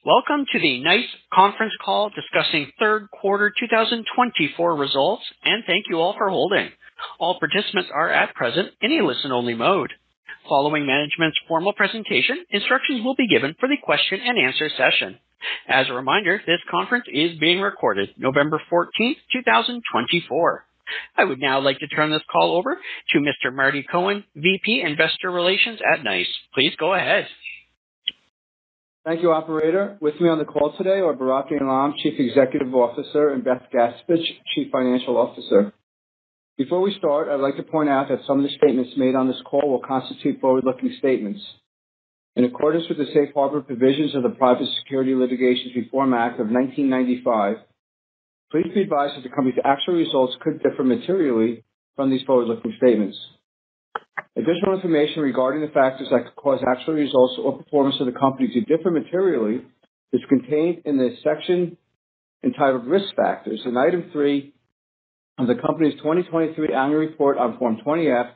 Welcome to the NICE conference call discussing third quarter 2024 results, and thank you all for holding. All participants are at present in a listen-only mode. Following management's formal presentation, instructions will be given for the question and answer session. As a reminder, this conference is being recorded November 14th, 2024. I would now like to turn this call over to Mr. Marty Cohen, VP Investor Relations at NICE. Please go ahead. Thank you, Operator. With me on the call today are Barak Eilam, Chief Executive Officer, and Beth Gaspich, Chief Financial Officer. Before we start, I'd like to point out that some of the statements made on this call will constitute forward-looking statements. In accordance with the Safe Harbor provisions of the Private Securities Litigation Reform Act of 1995, please be advised that the company's actual results could differ materially from these forward-looking statements. Additional information regarding the factors that could cause actual results or performance of the company to differ materially is contained in the section entitled Risk Factors in Item 3 of the company's 2023 Annual Report on Form 20-F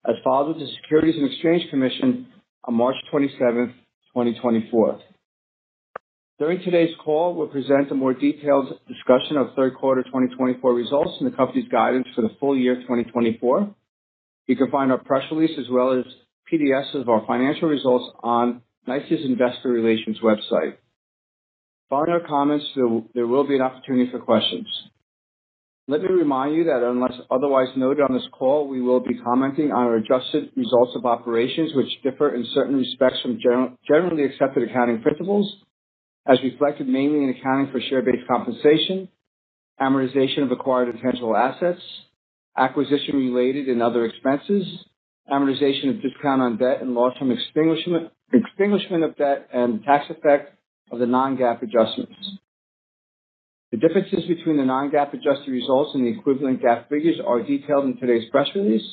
as filed with the Securities and Exchange Commission on March 27, 2024. During today's call, we'll present a more detailed discussion of third quarter 2024 results and the company's guidance for the full year 2024. You can find our press release as well as PDFs of our financial results on NICE's Investor Relations website. Following our comments, there will be an opportunity for questions. Let me remind you that unless otherwise noted on this call, we will be commenting on our adjusted results of operations, which differ in certain respects from generally accepted accounting principles, as reflected mainly in accounting for share-based compensation, amortization of acquired intangible assets, acquisition-related and other expenses, amortization of discount on debt and loss from extinguishment of debt, and tax effect of the non-GAAP adjustments. The differences between the non-GAAP adjusted results and the equivalent GAAP figures are detailed in today's press release.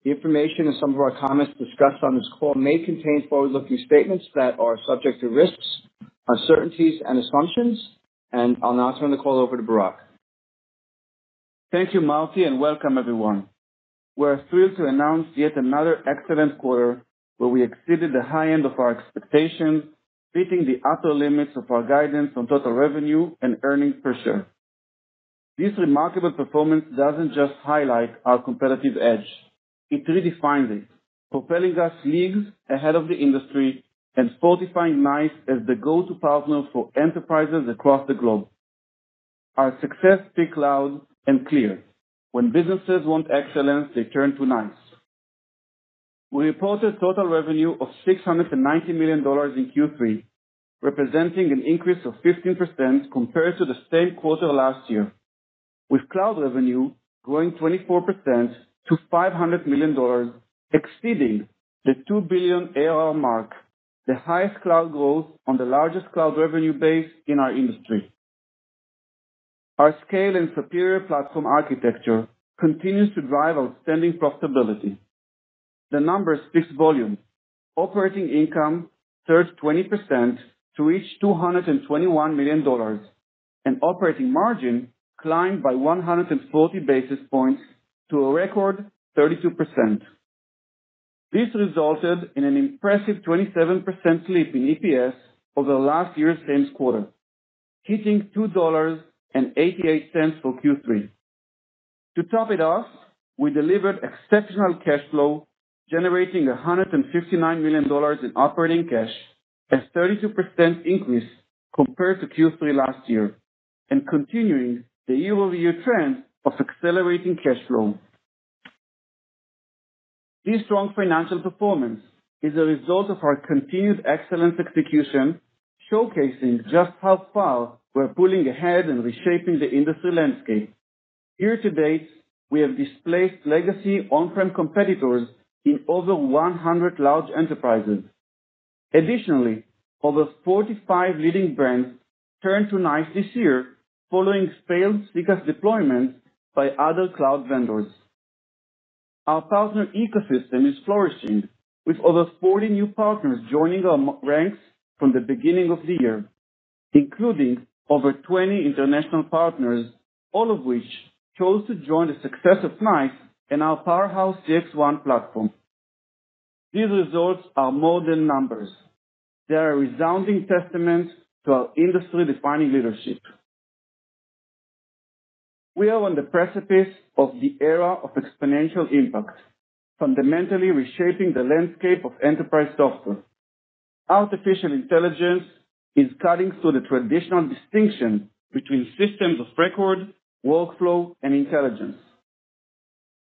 The information and some of our comments discussed on this call may contain forward-looking statements that are subject to risks, uncertainties, and assumptions, and I'll now turn the call over to Barak. Thank you, Marty, and welcome everyone. We're thrilled to announce yet another excellent quarter where we exceeded the high end of our expectations, beating the upper limits of our guidance on total revenue and earnings per share. This remarkable performance doesn't just highlight our competitive edge, it redefines it, propelling us leagues ahead of the industry and fortifying NICE as the go-to partner for enterprises across the globe. Our success speaks loud and clear. When businesses want excellence, they turn to NICE. We reported total revenue of $690 million in Q3, representing an increase of 15% compared to the same quarter last year, with cloud revenue growing 24% to $500 million, exceeding the $2 billion ARR mark, the highest cloud growth on the largest cloud revenue base in our industry. Our scale and superior platform architecture continues to drive outstanding profitability. The numbers speak volumes. Operating income surged 20% to reach $221 million, and operating margin climbed by 140 basis points to a record 32%. This resulted in an impressive 27% leap in EPS over last year's same quarter, hitting $2.88 for Q3. To top it off, we delivered exceptional cash flow, generating $159 million in operating cash, a 32% increase compared to Q3 last year, and continuing the year-over-year trend of accelerating cash flow. This strong financial performance is a result of our continued excellent execution, showcasing just how far we're pulling ahead and reshaping the industry landscape. Year to date, we have displaced legacy on-prem competitors in over 100 large enterprises. Additionally, over 45 leading brands turned to NICE this year following failed CCaaS deployments by other cloud vendors. Our partner ecosystem is flourishing, with over 40 new partners joining our ranks from the beginning of the year, including over 20 international partners, all of which chose to join the success of NICE and our powerhouse CXone platform. These results are more than numbers. They are a resounding testament to our industry-defining leadership. We are on the precipice of the era of exponential impact, fundamentally reshaping the landscape of enterprise software. Artificial intelligence is cutting through the traditional distinction between systems of record, workflow, and intelligence.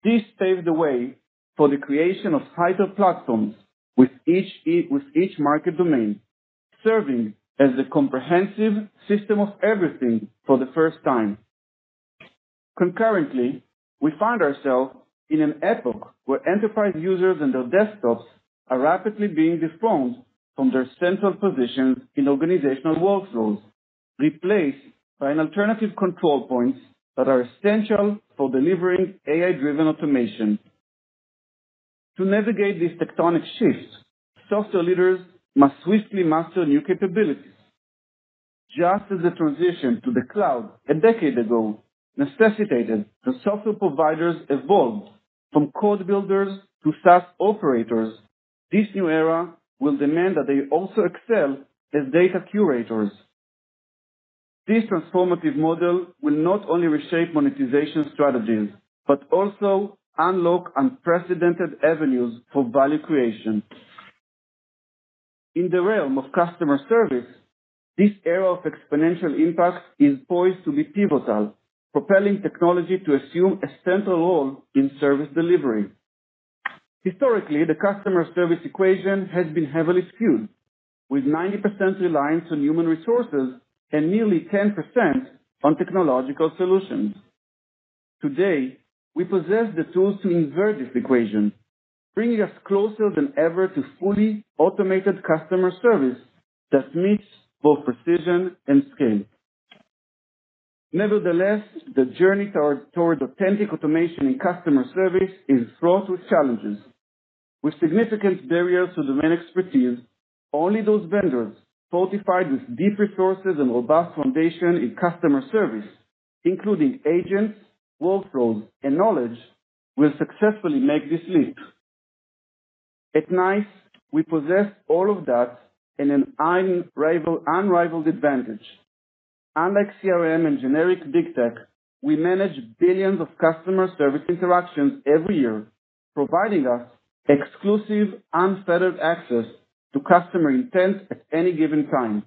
This paved the way for the creation of hyper platforms with each market domain, serving as the comprehensive system of everything for the first time. Concurrently, we find ourselves in an epoch where enterprise users and their desktops are rapidly being dethroned from their central positions in organizational workflows, replaced by an alternative control points that are essential for delivering AI-driven automation. To navigate this tectonic shift, software leaders must swiftly master new capabilities. Just as the transition to the cloud a decade ago necessitated that software providers evolved from code builders to SaaS operators, this new era will demand that they also excel as data curators. This transformative model will not only reshape monetization strategies, but also unlock unprecedented avenues for value creation. In the realm of customer service, this era of exponential impact is poised to be pivotal, propelling technology to assume a central role in service delivery. Historically, the customer service equation has been heavily skewed, with 90% reliance on human resources and nearly 10% on technological solutions. Today, we possess the tools to invert this equation, bringing us closer than ever to fully automated customer service that meets both precision and scale. Nevertheless, the journey toward authentic automation in customer service is fraught with challenges. With significant barriers to domain expertise, only those vendors fortified with deep resources and robust foundation in customer service, including agents, workflows, and knowledge, will successfully make this leap. At NICE, we possess all of that and an unrivaled advantage. Unlike CRM and generic big tech, we manage billions of customer service interactions every year, providing us exclusive, unfettered access to customer intent at any given time,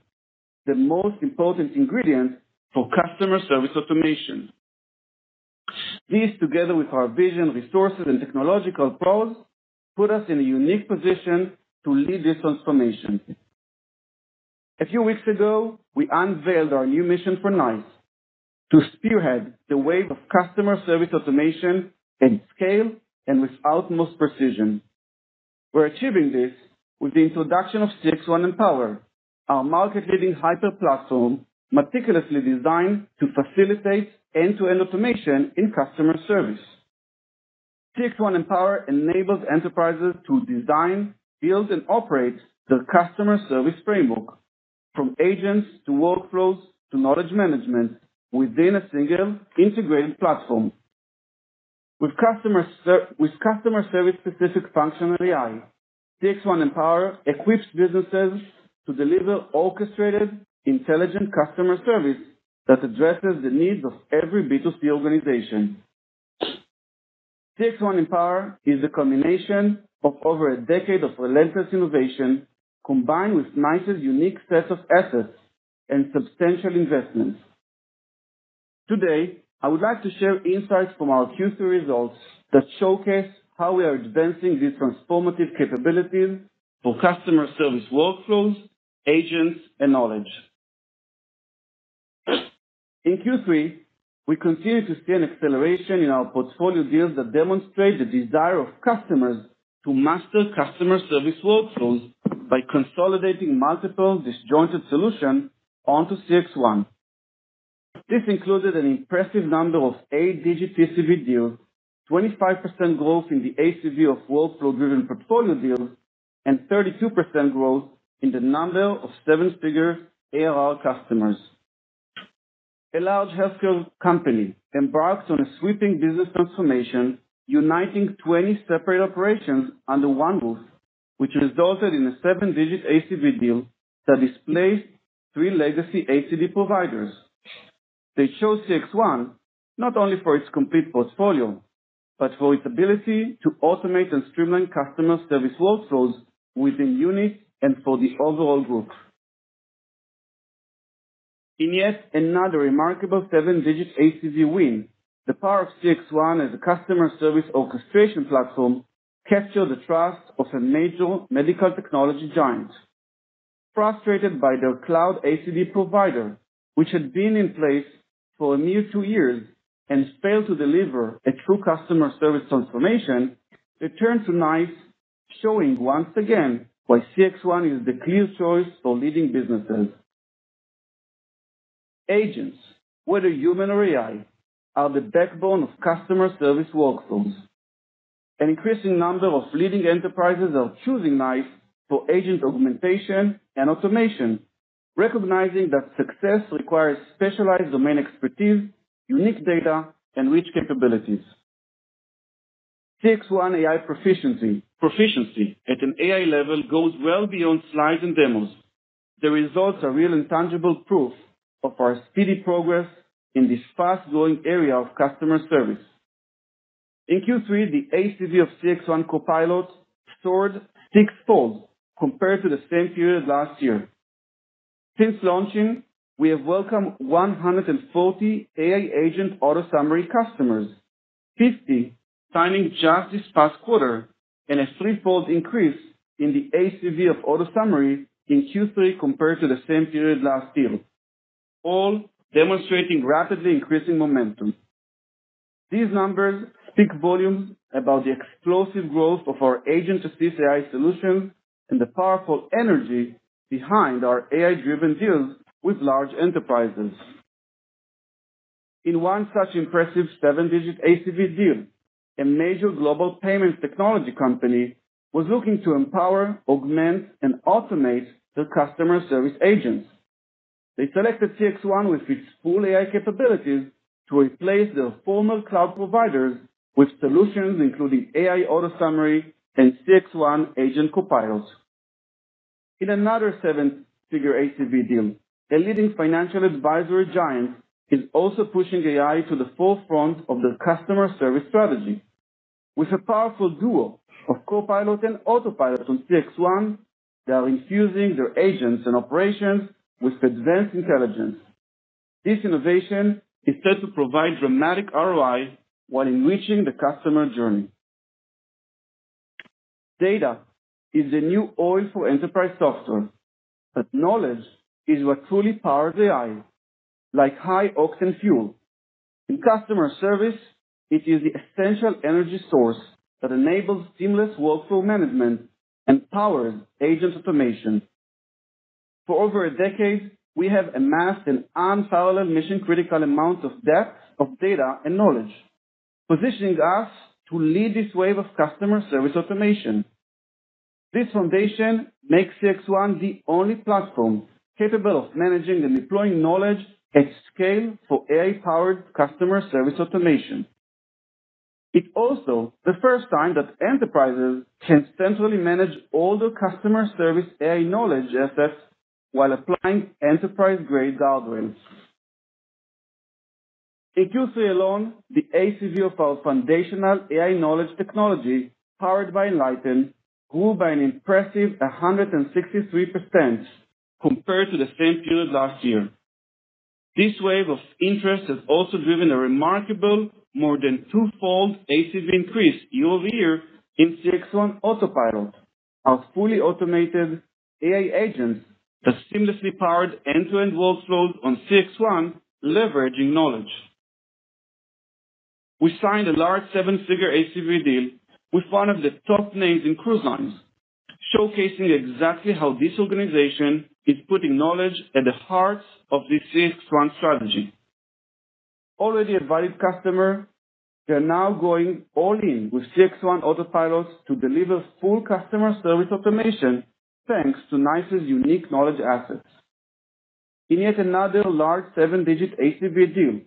the most important ingredient for customer service automation. These, together with our vision, resources, and technological pros, put us in a unique position to lead this transformation. A few weeks ago, we unveiled our new mission for NICE, to spearhead the wave of customer service automation at scale and with utmost precision. We're achieving this with the introduction of CXone Empower, our market-leading hyper platform meticulously designed to facilitate end-to-end automation in customer service. CXone Empower enables enterprises to design, build, and operate their customer service framework, from agents to workflows to knowledge management within a single integrated platform. With customer service-specific functional AI, CXone Empower equips businesses to deliver orchestrated, intelligent customer service that addresses the needs of every B2C organization. CXone Empower is the culmination of over a decade of relentless innovation combined with NICE's unique set of assets and substantial investments. Today, I would like to share insights from our Q3 results that showcase how we are advancing these transformative capabilities for customer service workflows, agents, and knowledge. In Q3, we continue to see an acceleration in our portfolio deals that demonstrate the desire of customers to master customer service workflows by consolidating multiple disjointed solutions onto CXone. This included an impressive number of 8-digit TCV deals, 25% growth in the ACV of workflow-driven portfolio deals, and 32% growth in the number of 7-figure ARR customers. A large healthcare company embarked on a sweeping business transformation, uniting 20 separate operations under one roof, which resulted in a 7-digit ACV deal that displaced 3 legacy ACD providers. They chose CXone not only for its complete portfolio, but for its ability to automate and streamline customer service workflows within units and for the overall group. In yet another remarkable 7-digit ACV win, the power of CXone as a customer service orchestration platform captured the trust of a major medical technology giant. Frustrated by their cloud ACD provider, which had been in place for a mere 2 years and failed to deliver a true customer service transformation, they turned to NICE, showing once again why CXone is the clear choice for leading businesses. Agents, whether human or AI, are the backbone of customer service workflows. An increasing number of leading enterprises are choosing NICE for agent augmentation and automation, recognizing that success requires specialized domain expertise, unique data, and rich capabilities. CXone AI proficiency at an AI level goes well beyond slides and demos. The results are real and tangible proof of our speedy progress in this fast-growing area of customer service. In Q3, the ACV of CXone Copilot soared 6-fold compared to the same period last year. Since launching, we have welcomed 140 AI agent auto summary customers, 50 signing just this past quarter, and a 3-fold increase in the ACV of auto summary in Q3 compared to the same period last year, all demonstrating rapidly increasing momentum. These numbers speak volumes about the explosive growth of our agent-assist AI solutions and the powerful energy behind our AI-driven deals with large enterprises. In one such impressive 7-digit ACV deal, a major global payments technology company was looking to empower, augment, and automate their customer service agents. They selected CXone with its full AI capabilities to replace their former cloud providers with solutions including AI auto summary and CXone Agent Copilot. In another 7-figure ACV deal, a leading financial advisory giant is also pushing AI to the forefront of their customer service strategy. With a powerful duo of Copilot and Autopilot on CXone, they are infusing their agents and operations with advanced intelligence. This innovation is set to provide dramatic ROI while enriching the customer journey. Data is the new oil for enterprise software, but knowledge is what truly powers AI, like high-octane fuel. In customer service, it is the essential energy source that enables seamless workflow management and powers agent automation. For over a decade, we have amassed an unparalleled mission-critical amount of depth of data and knowledge, positioning us to lead this wave of customer service automation. This foundation makes CXone the only platform capable of managing and deploying knowledge at scale for AI-powered customer service automation. It's also the first time that enterprises can centrally manage all their customer service AI knowledge assets while applying enterprise-grade guardrails. In Q3 alone, the ACV of our foundational AI knowledge technology, powered by Enlighten, grew by an impressive 163% compared to the same period last year. This wave of interest has also driven a remarkable more than 2-fold ACV increase year-over-year in CXone Autopilot, our fully automated AI agents that seamlessly powered end-to-end workflows on CXone, leveraging knowledge. We signed a large 7-figure ACV deal with one of the top names in cruise lines, showcasing exactly how this organization is putting knowledge at the heart of this CXone strategy. Already a valued customer, they are now going all in with CXone Autopilot to deliver full customer service automation thanks to NICE's unique knowledge assets. In yet another large 7-digit ACV deal,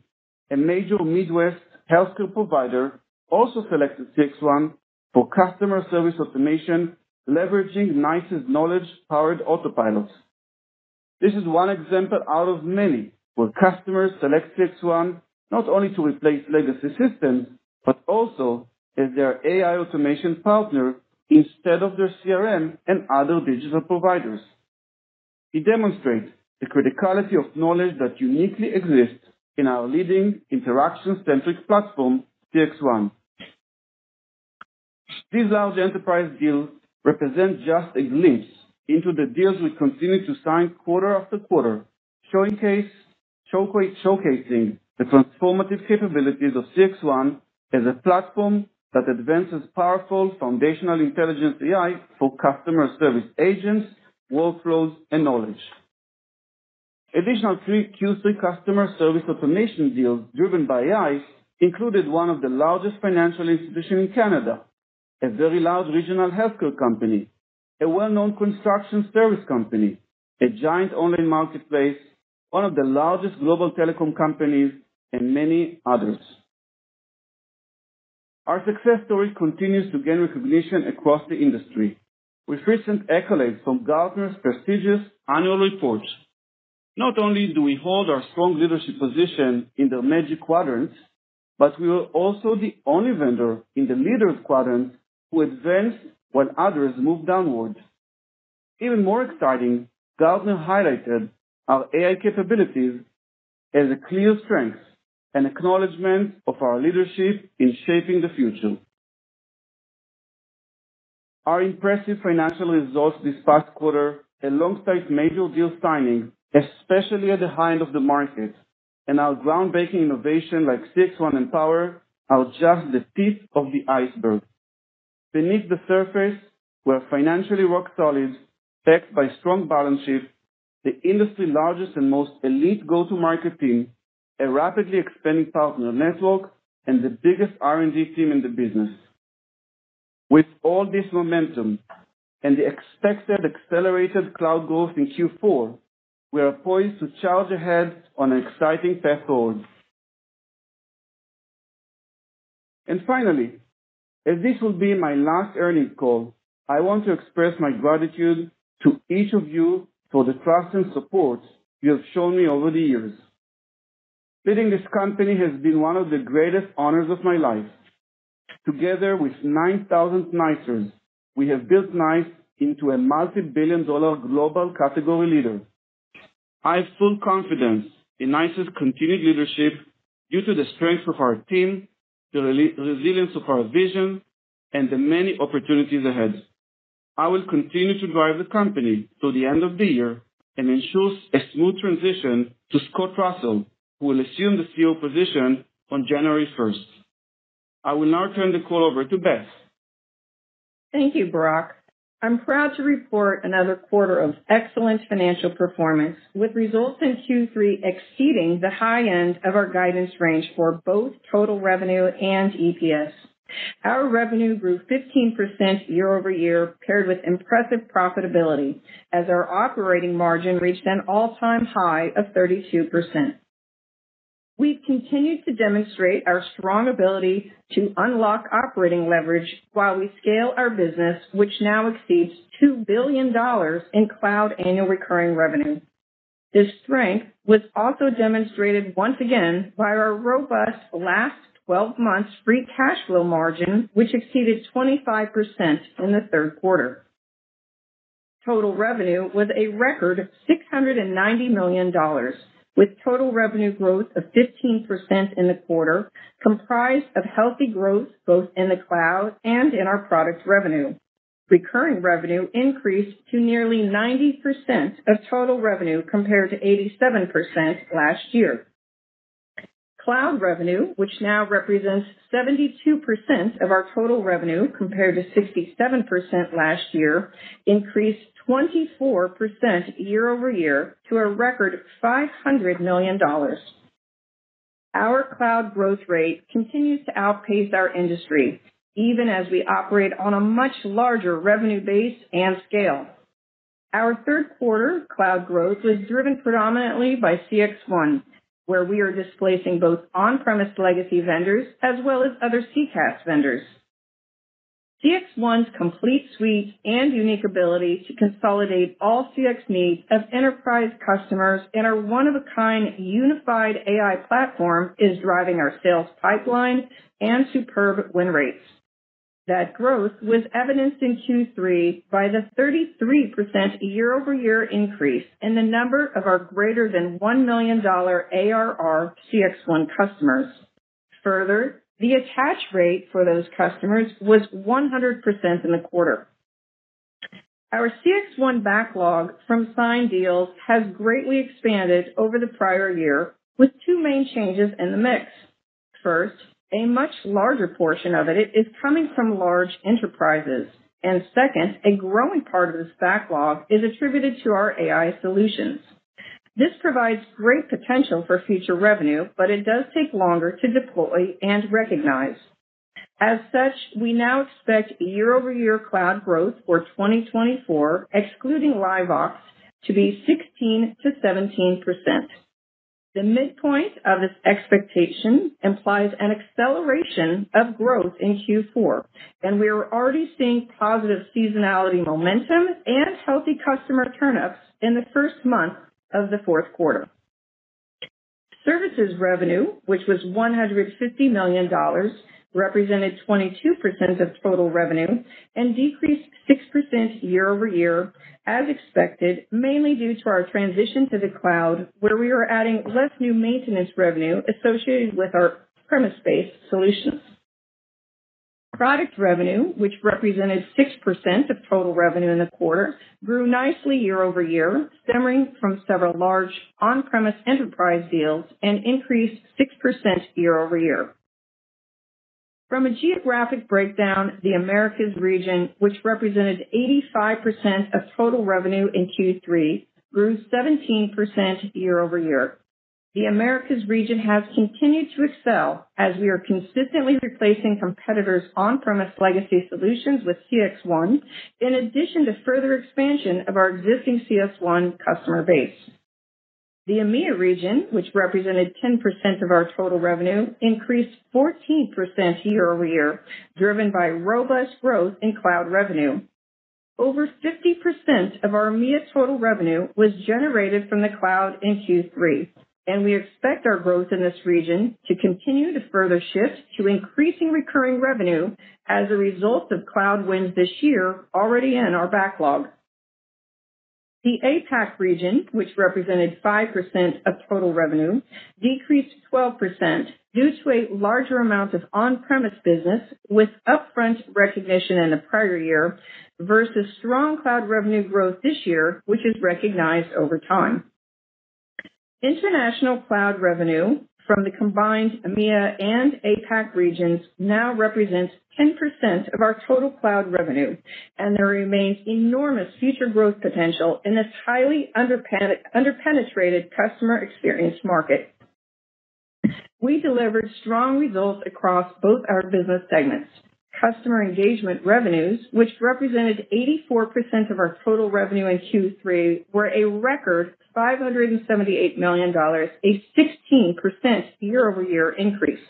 a major Midwest healthcare provider also selected CXone for customer service automation, leveraging NICE's knowledge-powered Autopilot. This is one example out of many where customers select CXone not only to replace legacy systems, but also as their AI automation partner instead of their CRM and other digital providers. It demonstrates the criticality of knowledge that uniquely exists in our leading interaction-centric platform, CXone. These large enterprise deals represent just a glimpse into the deals we continue to sign quarter after quarter, showcasing the transformative capabilities of CXone as a platform that advances powerful foundational intelligence AI for customer service agents, workflows, and knowledge. Additional Q3 customer service automation deals driven by AI included one of the largest financial institutions in Canada, a very large regional healthcare company, a well-known construction service company, a giant online marketplace, one of the largest global telecom companies, and many others. Our success story continues to gain recognition across the industry, with recent accolades from Gartner's prestigious annual report. Not only do we hold our strong leadership position in the Magic Quadrant, but we were also the only vendor in the Leaders Quadrant who advanced while others moved downward. Even more exciting, Gartner highlighted our AI capabilities as a clear strength and acknowledgement of our leadership in shaping the future. Our impressive financial results this past quarter, alongside major deal signings, especially at the high end of the market, and our groundbreaking innovation like CXone and Power, are just the tip of the iceberg. Beneath the surface, we're financially rock solid, backed by strong balance sheet, the industry largest and most elite go-to-market team, a rapidly expanding partner network, and the biggest R&D team in the business. With all this momentum and the expected accelerated cloud growth in Q4, we are poised to charge ahead on an exciting path forward. And finally, as this will be my last earnings call, I want to express my gratitude to each of you for the trust and support you have shown me over the years. Leading this company has been one of the greatest honors of my life. Together with 9,000 NICErs, we have built NICE into a multi-billion-dollar global category leader. I have full confidence in NICE's continued leadership due to the strength of our team, the resilience of our vision, and the many opportunities ahead. I will continue to drive the company to the end of the year and ensure a smooth transition to Scott Russell, who will assume the CEO position on January 1st. I will now turn the call over to Beth. Thank you, Barak. I'm proud to report another quarter of excellent financial performance, with results in Q3 exceeding the high end of our guidance range for both total revenue and EPS. Our revenue grew 15% year over year, paired with impressive profitability, as our operating margin reached an all-time high of 32%. We've continued to demonstrate our strong ability to unlock operating leverage while we scale our business, which now exceeds $2 billion in cloud annual recurring revenue. This strength was also demonstrated once again by our robust last 12 months free cash flow margin, which exceeded 25% in the third quarter. Total revenue was a record $690 million. With total revenue growth of 15% in the quarter, comprised of healthy growth both in the cloud and in our product revenue. Recurring revenue increased to nearly 90% of total revenue compared to 87% last year. Cloud revenue, which now represents 72% of our total revenue compared to 67% last year, increased 24% year over year to a record $500 million. Our cloud growth rate continues to outpace our industry, even as we operate on a much larger revenue base and scale. Our third quarter cloud growth was driven predominantly by CXone, where we are displacing both on-premise legacy vendors as well as other CCaaS vendors. CXone's complete suite and unique ability to consolidate all CX needs of enterprise customers in our one-of-a-kind unified AI platform is driving our sales pipeline and superb win rates. That growth was evidenced in Q3 by the 33% year-over-year increase in the number of our greater than $1 million ARR CXone customers. Further, the attach rate for those customers was 100% in the quarter. Our CXone backlog from signed deals has greatly expanded over the prior year with two main changes in the mix. First, a much larger portion of it is coming from large enterprises. And second, a growing part of this backlog is attributed to our AI solutions. This provides great potential for future revenue, but it does take longer to deploy and recognize. As such, we now expect year-over-year cloud growth for 2024, excluding LiveVox, to be 16 to 17%. The midpoint of this expectation implies an acceleration of growth in Q4, and we are already seeing positive seasonality momentum and healthy customer turn-ups in the first month of the fourth quarter. Services revenue, which was $150 million, represented 22% of total revenue and decreased 6% year-over-year, as expected, mainly due to our transition to the cloud, where we are adding less new maintenance revenue associated with our premise-based solutions. Product revenue, which represented 6% of total revenue in the quarter, grew nicely year-over-year, stemming from several large on-premise enterprise deals and increased 6% year-over-year. From a geographic breakdown, the Americas region, which represented 85% of total revenue in Q3, grew 17% year-over-year. The Americas region has continued to excel as we are consistently replacing competitors' on-premise legacy solutions with CXone, in addition to further expansion of our existing CXone customer base. The EMEA region, which represented 10% of our total revenue, increased 14% year-over-year, driven by robust growth in cloud revenue. Over 50% of our EMEA total revenue was generated from the cloud in Q3, and we expect our growth in this region to continue to further shift to increasing recurring revenue as a result of cloud wins this year already in our backlog. The APAC region, which represented 5% of total revenue, decreased 12% due to a larger amount of on-premise business with upfront recognition in the prior year versus strong cloud revenue growth this year, which is recognized over time. International cloud revenue from the combined EMEA and APAC regions now represents 10% of our total cloud revenue, and there remains enormous future growth potential in this highly underpenetrated customer experience market. We delivered strong results across both our business segments. Customer engagement revenues, which represented 84% of our total revenue in Q3, were a record $578 million, a 16% year-over-year increase.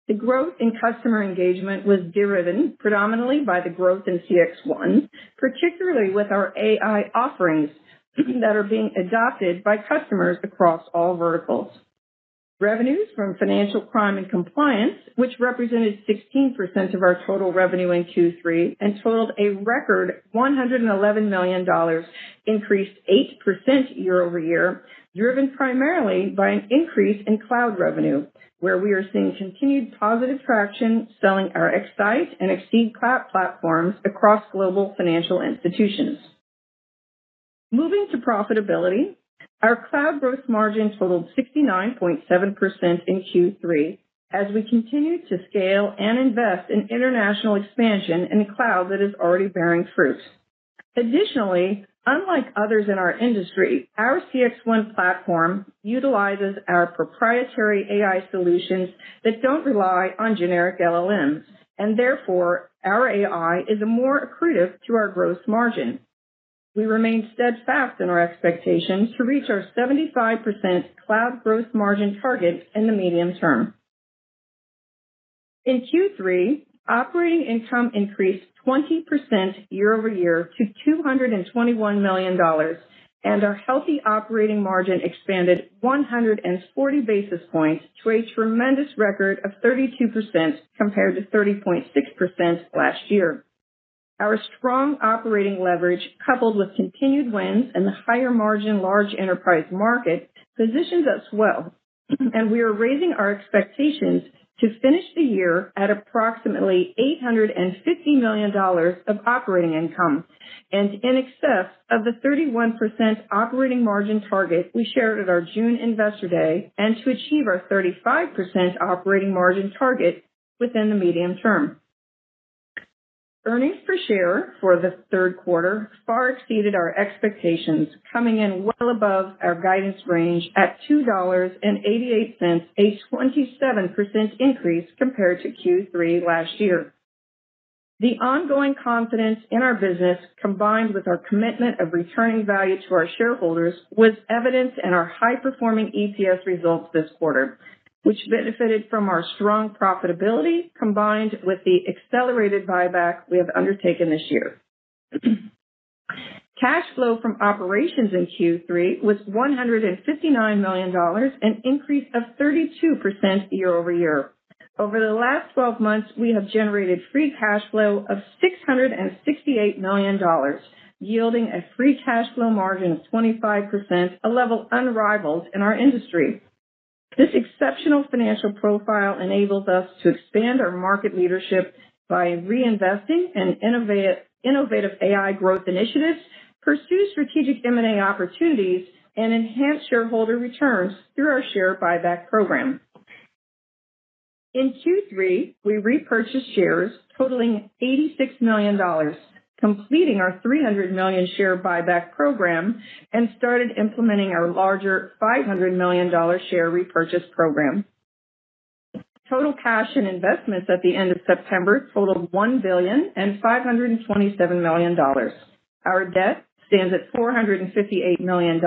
The growth in customer engagement was driven predominantly by the growth in CXone, particularly with our AI offerings that are being adopted by customers across all verticals. Revenues from financial crime and compliance, which represented 16% of our total revenue in Q3 and totaled a record $111 million, increased 8% year-over-year, driven primarily by an increase in cloud revenue, where we are seeing continued positive traction selling our Xceed and Xceed cloud platforms across global financial institutions. Moving to profitability, our cloud gross margin totaled 69.7% in Q3 as we continue to scale and invest in international expansion in cloud that is already bearing fruit. Additionally, unlike others in our industry, our CXone platform utilizes our proprietary AI solutions that don't rely on generic LLMs, and therefore our AI is more accretive to our gross margin. We remain steadfast in our expectations to reach our 75% cloud gross margin target in the medium term. In Q3, Operating income increased 20% year over year to $221 million, and our healthy operating margin expanded 140 basis points to a tremendous record of 32% compared to 30.6% last year. Our strong operating leverage, coupled with continued wins in the higher margin large enterprise market, positions us well, and we are raising our expectations to finish the year at approximately $850 million of operating income and in excess of the 31% operating margin target we shared at our June Investor Day, and to achieve our 35% operating margin target within the medium term. Earnings per share for the third quarter far exceeded our expectations, coming in well above our guidance range at $2.88, a 27% increase compared to Q3 last year. The ongoing confidence in our business, combined with our commitment of returning value to our shareholders, was evident in our high-performing EPS results this quarter, which benefited from our strong profitability combined with the accelerated buyback we have undertaken this year. Cash flow from operations in Q3 was $159 million, an increase of 32% year over year. Over the last 12 months, we have generated free cash flow of $668 million, yielding a free cash flow margin of 25%, a level unrivaled in our industry. This exceptional financial profile enables us to expand our market leadership by reinvesting in innovative AI growth initiatives, pursue strategic M&A opportunities, and enhance shareholder returns through our share buyback program. In Q3, we repurchased shares totaling $86 million, completing our 300 million share buyback program, and started implementing our larger $500 million share repurchase program. Total cash and investments at the end of September totaled $1,527 million. Our debt stands at $458 million,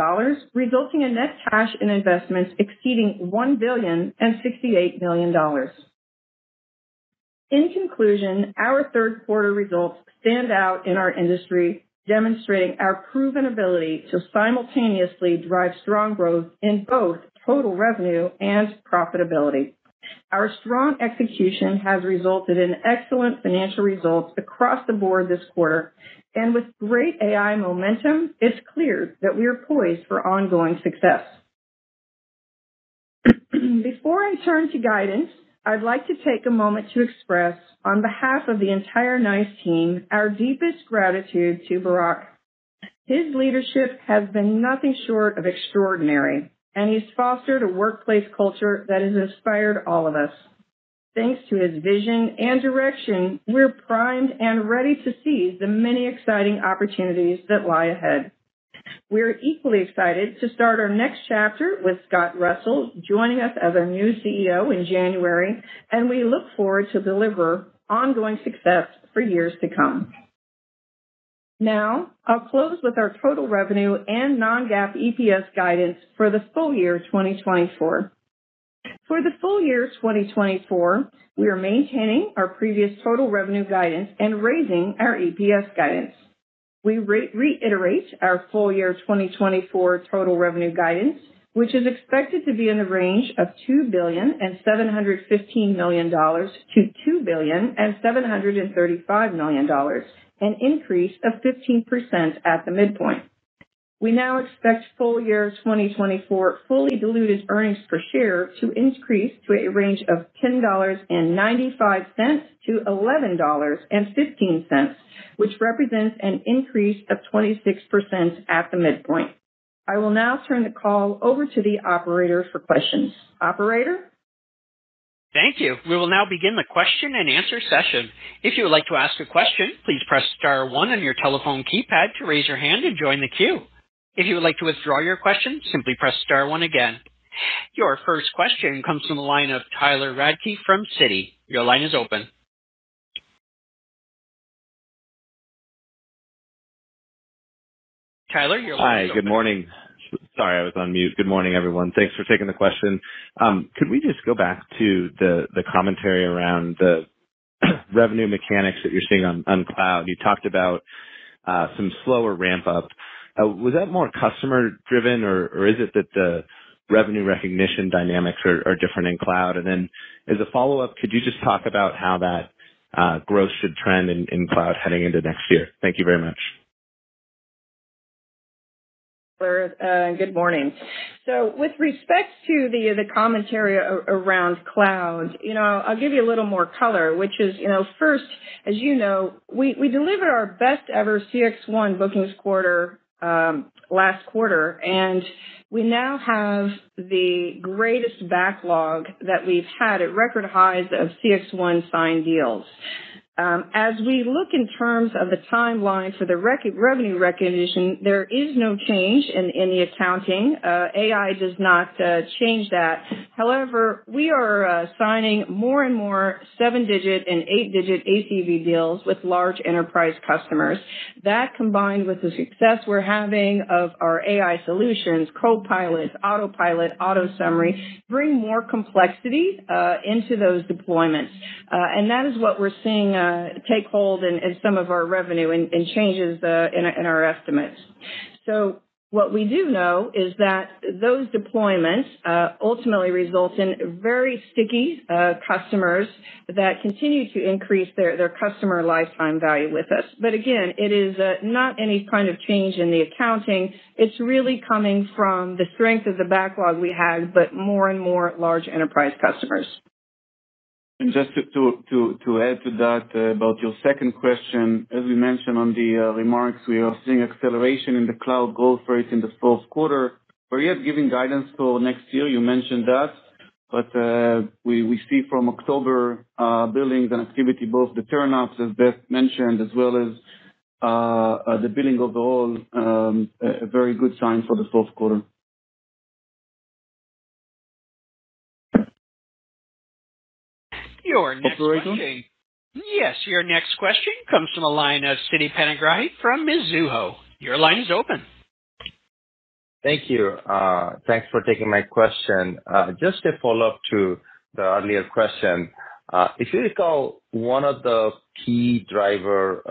resulting in net cash and investments exceeding $1,068 million. In conclusion, our third quarter results stand out in our industry, demonstrating our proven ability to simultaneously drive strong growth in both total revenue and profitability. Our strong execution has resulted in excellent financial results across the board this quarter, and with great AI momentum, it's clear that we are poised for ongoing success. Before I turn to guidance, I'd like to take a moment to express, on behalf of the entire NICE team, our deepest gratitude to Barak. His leadership has been nothing short of extraordinary, and he's fostered a workplace culture that has inspired all of us. Thanks to his vision and direction, we're primed and ready to seize the many exciting opportunities that lie ahead. We're equally excited to start our next chapter with Scott Russell joining us as our new CEO in January, and we look forward to deliver ongoing success for years to come. Now, I'll close with our total revenue and non-GAAP EPS guidance for the full year 2024. For the full year 2024, we are maintaining our previous total revenue guidance and raising our EPS guidance. We reiterate our full year 2024 total revenue guidance, which is expected to be in the range of $2,715 million to $2,735 million, an increase of 15% at the midpoint. We now expect full year 2024 fully diluted earnings per share to increase to a range of $10.95 to $11.15, which represents an increase of 26% at the midpoint. I will now turn the call over to the operator for questions. Operator? Thank you. We will now begin the question and answer session. If you would like to ask a question, please press star 1 on your telephone keypad to raise your hand and join the queue. If you would like to withdraw your question, simply press star 1 again. Your first question comes from the line of Tyler Radke from Citi. Your line is open. Tyler, your line is open. Hi, good morning. Sorry, I was on mute. Good morning, everyone. Thanks for taking the question. Could we just go back to the commentary around the revenue mechanics that you're seeing on cloud. You talked about some slower ramp up. Was that more customer driven, or is it that the revenue recognition dynamics are different in cloud? And then as a follow-up, could you just talk about how that growth should trend in cloud heading into next year? Thank you very much. Good morning. So with respect to the commentary around cloud, I'll give you a little more color, which is, first, as you know, we delivered our best ever CXone bookings quarter last quarter, and we now have the greatest backlog that we've had at record highs of CXone signed deals. As we look in terms of the timeline for the revenue recognition, there is no change in the accounting. AI does not change that. However, we are signing more and more 7-digit and 8-digit ACV deals with large enterprise customers. That, combined with the success we're having of our AI solutions, Copilot, Autopilot, Auto Summary, bring more complexity into those deployments. And that is what we're seeing take hold in some of our revenue and changes in our estimates. So what we do know is that those deployments ultimately result in very sticky customers that continue to increase their customer lifetime value with us. But again, it is not any kind of change in the accounting. It's really coming from the strength of the backlog we had, but more and more large enterprise customers. And just to add to that about your second question, as we mentioned on the remarks, we are seeing acceleration in the cloud growth rate in the fourth quarter. We're yet giving guidance for next year. You mentioned that, but we see from October billings and activity both the turn-ups, as Beth mentioned, as well as the billing overall, a very good sign for the fourth quarter. Your next question. Yes, your next question comes from the line of Siti Panigrahi from Mizuho. Your line is open. Thank you. Thanks for taking my question. Just a follow-up to the earlier question. If you recall, one of the key driver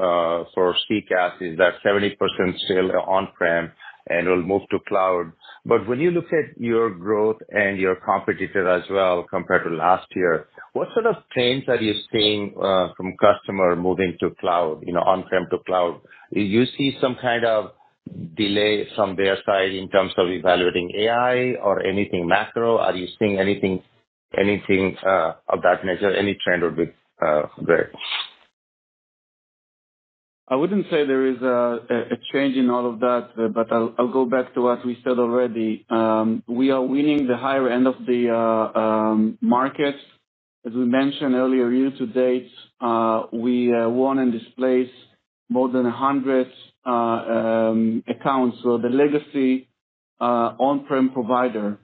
for CCaaS is that 70% still on-prem and will move to cloud. But when you look at your growth and your competitor as well compared to last year, what sort of trends are you seeing from customer moving to cloud, on-prem to cloud? Do you see some kind of delay from their side in terms of evaluating AI or anything macro? Are you seeing anything of that nature? Any trend would be great. I wouldn't say there is a change in all of that, but I'll go back to what we said already. We are winning the higher end of the market. As we mentioned earlier, year to date, we won and displaced more than 100 accounts. So the legacy on-prem provider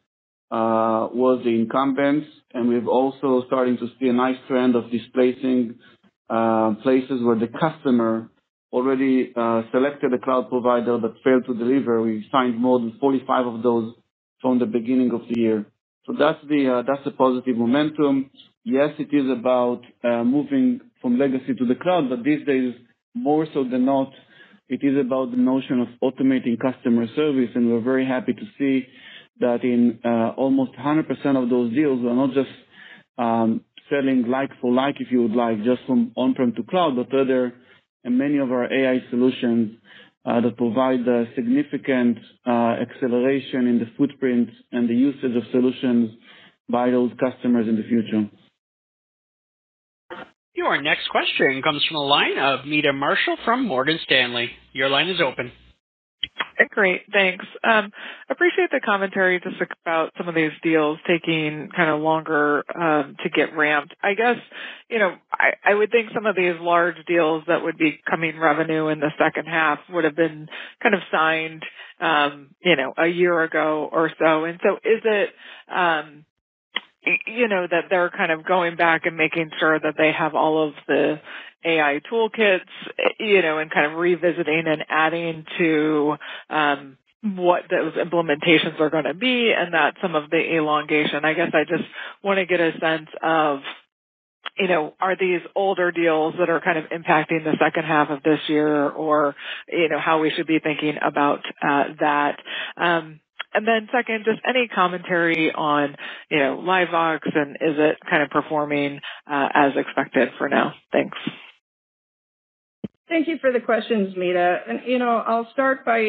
was the incumbents, and we've also starting to see a nice trend of displacing places where the customer already selected a cloud provider that failed to deliver. We signed more than 45 of those from the beginning of the year. So that's the positive momentum. Yes, it is about moving from legacy to the cloud, but these days, more so than not, it is about the notion of automating customer service, and we're very happy to see that in almost 100% of those deals, we're not just selling like for like, if you would like, just from on-prem to cloud, but rather and many of our AI solutions that provide significant acceleration in the footprint and the usage of solutions by those customers in the future. Your next question comes from the line of Meta Marshall from Morgan Stanley. Your line is open. Great, thanks. Appreciate the commentary just about some of these deals taking kind of longer to get ramped. I guess, I would think some of these large deals that would be coming revenue in the second half would have been kind of signed, a year ago or so. And so is it, that they're kind of going back and making sure that they have all of the AI toolkits, and kind of revisiting and adding to what those implementations are going to be, and that some of the elongation. I guess I just want to get a sense of, are these older deals that are kind of impacting the second half of this year, or, how we should be thinking about that? And then second, just any commentary on, LiveVox, and is it kind of performing as expected for now? Thanks. Thank you for the questions, Mita. And, I'll start by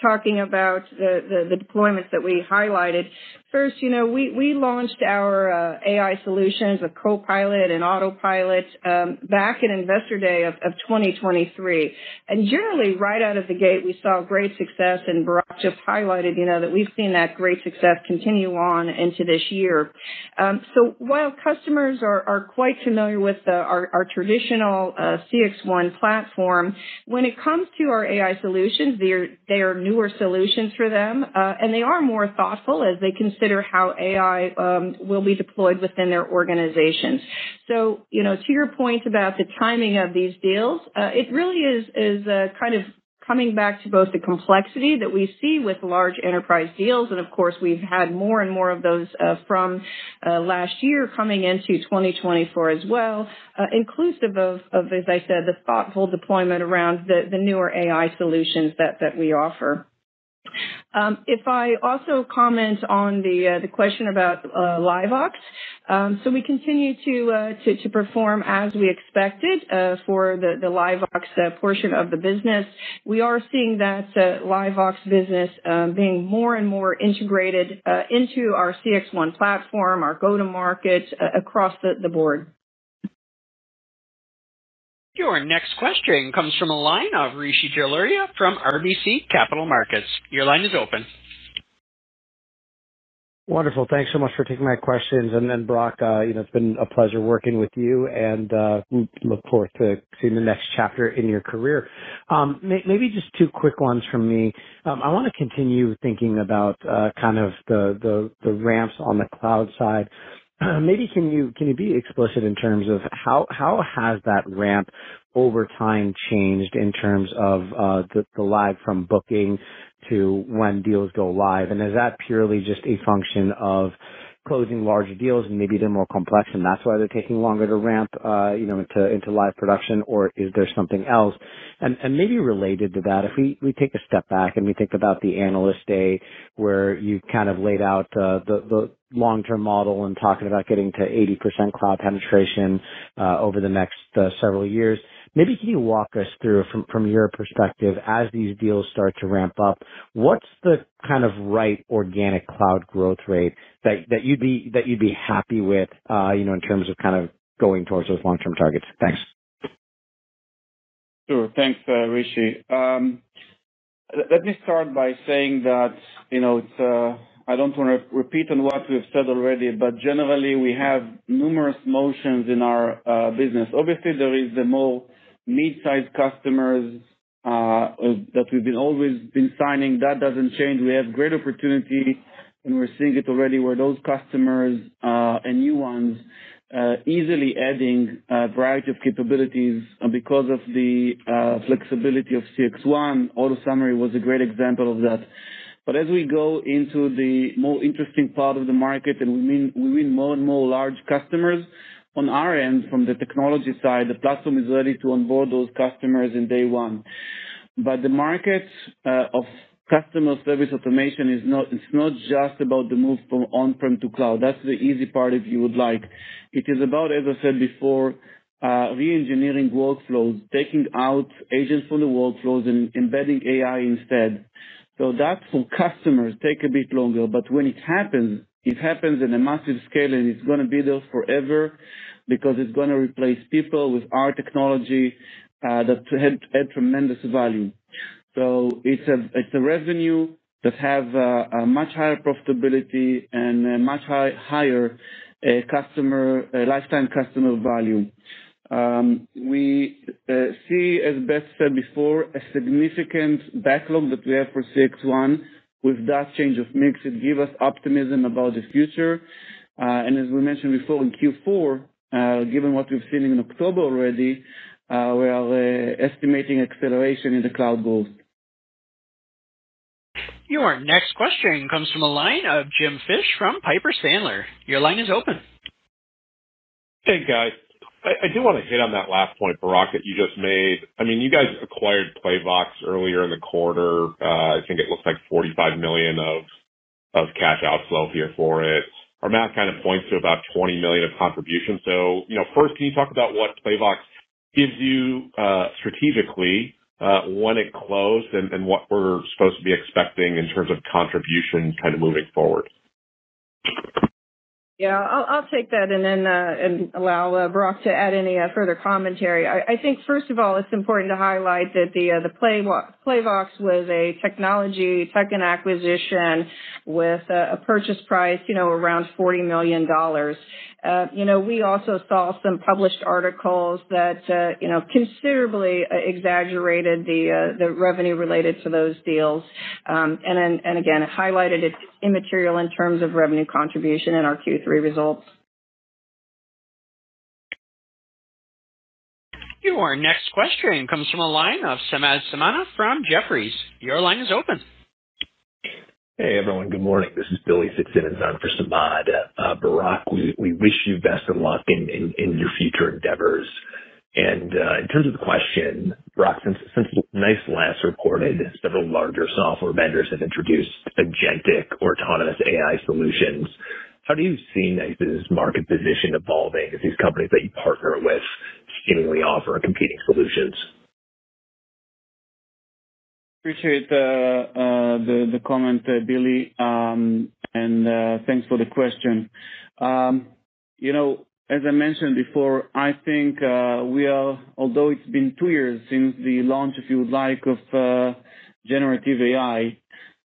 talking about the deployments that we highlighted. First, we launched our AI solutions with Copilot and Autopilot back at Investor Day of 2023. And generally, right out of the gate, we saw great success, and Barak just highlighted, that we've seen that great success continue on into this year. So while customers are quite familiar with our traditional CXone platform, when it comes to our AI solutions, they are newer solutions for them, and they are more thoughtful as they consider how AI will be deployed within their organizations. So, to your point about the timing of these deals, it really is kind of coming back to both the complexity that we see with large enterprise deals, and of course we've had more and more of those from last year coming into 2024 as well, inclusive of, as I said, the thoughtful deployment around the newer AI solutions that we offer. If I also comment on the question about LiveVox, so we continue to perform as we expected for the LiveVox portion of the business. We are seeing that LiveVox business being more and more integrated into our CXone platform, our go-to-market across the board. Your next question comes from a line of Rishi Jaluria from RBC Capital Markets. Your line is open. Wonderful. Thanks so much for taking my questions. And then, Barak, it's been a pleasure working with you, and we look forward to seeing the next chapter in your career. Maybe just two quick ones from me. I want to continue thinking about kind of the ramps on the cloud side. Maybe can you be explicit in terms of how has that ramp over time changed in terms of the lag from booking to when deals go live? And is that purely just a function of closing larger deals and maybe they're more complex and that's why they're taking longer to ramp, into live production, or is there something else? And maybe related to that, if we take a step back and we think about the Analyst Day where you kind of laid out the long-term model and talking about getting to 80% cloud penetration over the next several years, maybe can you walk us through from your perspective as these deals start to ramp up, what's the kind of right organic cloud growth rate that you'd be happy with, in terms of kind of going towards those long-term targets? Thanks. Sure. Thanks, Rishi. Let me start by saying that, it's, I don't want to repeat on what we've said already, but generally we have numerous motions in our business. Obviously, there is the more mid-sized customers that we've always been signing. That doesn't change. We have great opportunity, and we're seeing it already where those customers and new ones easily adding a variety of capabilities because of the flexibility of CXone. Auto summary was a great example of that. But as we go into the more interesting part of the market and we win more and more large customers, on our end, from the technology side, the platform is ready to onboard those customers in day one. But the market of customer service automation it's not just about the move from on-prem to cloud. That's the easy part if you would like. It is about, as I said before, re-engineering workflows, taking out agents from the workflows and embedding AI instead. So that for customers take a bit longer, but when it happens in a massive scale, and it's going to be there forever because it's going to replace people with our technology that had tremendous value. So it's a revenue that have a much higher profitability and a much higher lifetime customer value. We see, as Beth said before, a significant backlog that we have for CXone. With that change of mix, it gives us optimism about the future. And as we mentioned before, in Q4, given what we've seen in October already, we are estimating acceleration in the cloud growth. Your next question comes from a line of Jim Fish from Piper Sandler. Your line is open. Hey, guys. I do want to hit on that last point, Barak, that you just made. I mean, you guys acquired Playvox earlier in the quarter. I think it looks like $45 million of cash outflow here for it. Our math kind of points to about $20 million of contribution. So, first, can you talk about what Playvox gives you strategically when it closed and what we're supposed to be expecting in terms of contribution kind of moving forward? Yeah, I'll take that and then and allow Barak to add any further commentary. I think first of all, it's important to highlight that the Playvox was a technology tuck-in acquisition with a purchase price, around $40 million. We also saw some published articles that considerably exaggerated the revenue related to those deals, and again, it highlighted it's immaterial in terms of revenue contribution in our Q3 results. Your next question comes from a line of Samad Samana from Jefferies. Your line is open. Hey, everyone. Good morning. This is Billy Fitzsimmons on for Samad. Barak, we wish you best of luck in your future endeavors. And in terms of the question, Barak, since NICE last reported, several larger software vendors have introduced agentic or autonomous AI solutions. How do you see NICE's market position evolving as these companies that you partner with seemingly offer competing solutions? Appreciate the comment, Billy, and thanks for the question. As I mentioned before, I think we are, although it's been 2 years since the launch, if you would like, of generative AI,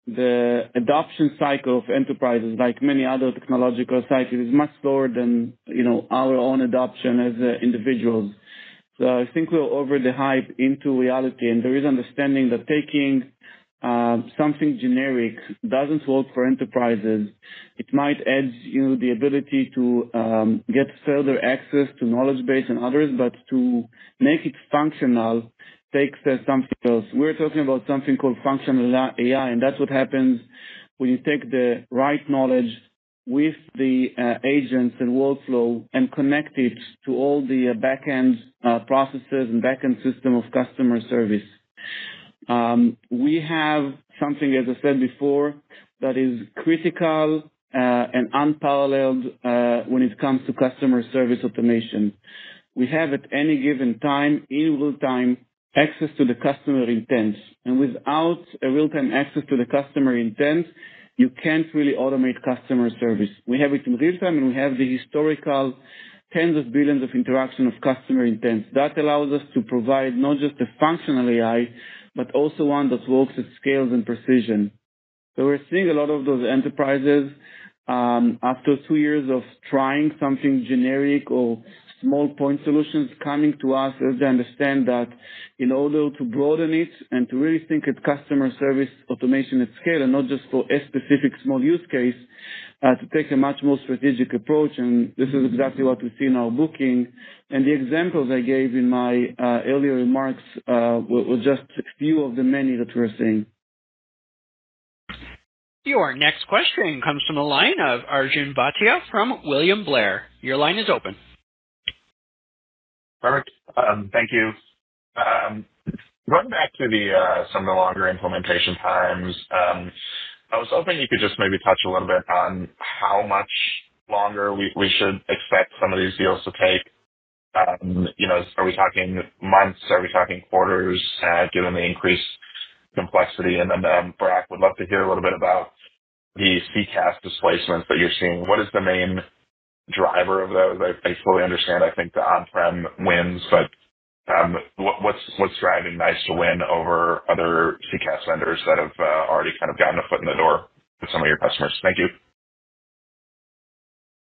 the adoption cycle of enterprises, like many other technological cycles, is much slower than our own adoption as individuals. So I think we're over the hype into reality, and there is understanding that taking something generic doesn't work for enterprises. It might add the ability to get further access to knowledge base and others, but to make it functional takes something else. We're talking about something called functional AI, and that's what happens when you take the right knowledge with the agents and workflow and connect it to all the back-end processes and back-end system of customer service. We have something, as I said before, that is critical and unparalleled when it comes to customer service automation. We have at any given time, in real time, access to the customer intent. And without a real-time access to the customer intent, you can't really automate customer service. We have it in real time, and we have the historical tens of billions of interaction of customer intent. That allows us to provide not just a functional AI, but also one that works at scales and precision. So we're seeing a lot of those enterprises, after 2 years of trying something generic or small point solutions, coming to us as they understand that in order to broaden it and to really think at customer service automation at scale and not just for a specific small use case, to take a much more strategic approach. And this is exactly what we see in our booking. And the examples I gave in my earlier remarks were just a few of the many that we're seeing. Your next question comes from the line of Arjun Bhatia from William Blair. Your line is open. Perfect. Thank you. Going back to some of the longer implementation times, I was hoping you could just maybe touch a little bit on how much longer we should expect some of these deals to take. Are we talking months? Are we talking quarters, given the increased complexity? And then Barak, would love to hear a little bit about the CCaaS displacements that you're seeing. What is the main driver of those? I fully understand, I think, the on-prem wins, but what's driving NICE to win over other CCaaS vendors that have already kind of gotten a foot in the door with some of your customers? Thank you.